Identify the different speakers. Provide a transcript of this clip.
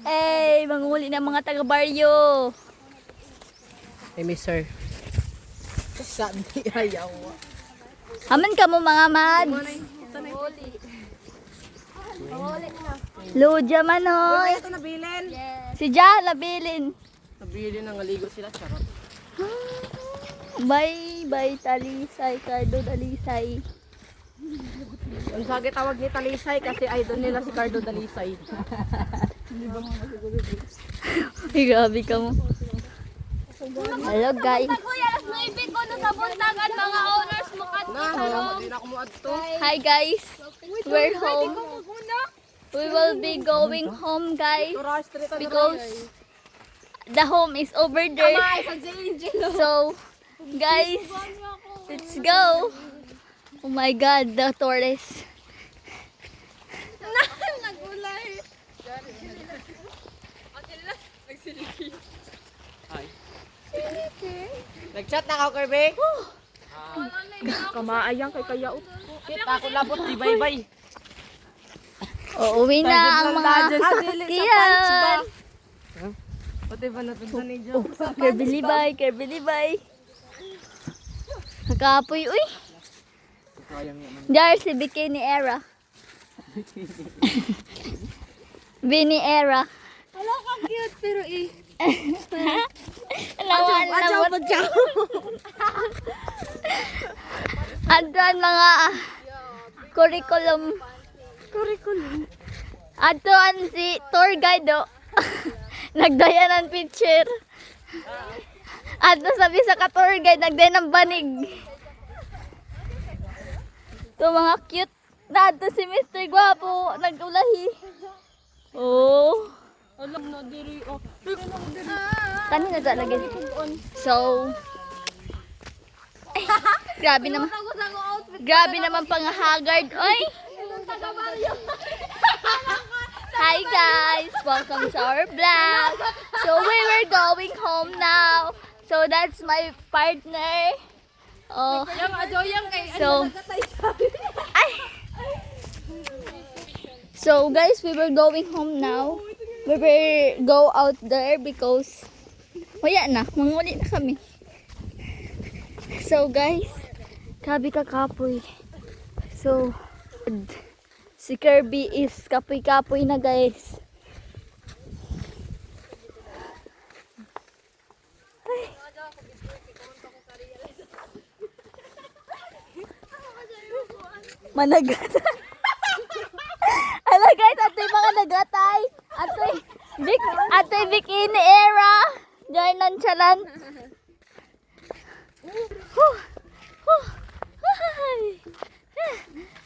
Speaker 1: Eh, manguli ng mga taga-baryo.
Speaker 2: Hey, mister. Sabi ayaw.
Speaker 1: Haman ka mo mga mads. Luja manoy.
Speaker 2: Ito nabilin.
Speaker 1: Si Ja, labilin.
Speaker 2: Nabilin ang aligo sila. Charot.
Speaker 1: Bye, bye, Talisay, Cardo Dalisay.
Speaker 2: Ang sagi tawag ni Talisay kasi idol nila si Cardo Dalisay.
Speaker 1: Ay, grabe ka mo. Hello guys. Hi guys. We're home. We will be going home guys because the home is over there. So guys, let's go. Oh my god, the torres.
Speaker 2: Nag-chat na ako, Kirby. Kamaayang kay Kaya. Kita ako labot, di bye-bye.
Speaker 1: Uuwi na ang mga kiyan.
Speaker 2: Pati ba natin ni Jo?
Speaker 1: Kerbilibay, kerbilibay. Nakapoy, uy. Dar si Bikini Era. Bini Era.
Speaker 2: Wala ka cute, pero
Speaker 1: Lawan lawat. Adtuan mga curriculum. Adtuan si tour guide do. Nagdaya ng picture. Adto sabi sa ka-tour guide nagdaya ng banig. To mga cute. Adto si Mr. Guapo nagulahi. Oh.
Speaker 2: alam na diri.
Speaker 1: Kanina ta lagi. So, ay, grabe naman. Grabe naman pang haggard. Oy. Hi guys, welcome to our vlog. So we were going home now. So that's my partner. Oh. So, ay. So guys, we were going home now. We will go out there because wala na, manguli na kami. So guys, kabi ka kapoy. So, si Kirby is kapoy-kapoy na guys. Ay. Managat. Ala guys, ato'y mga nagatay. Ato'y Bikini Era. Joy nonchalant.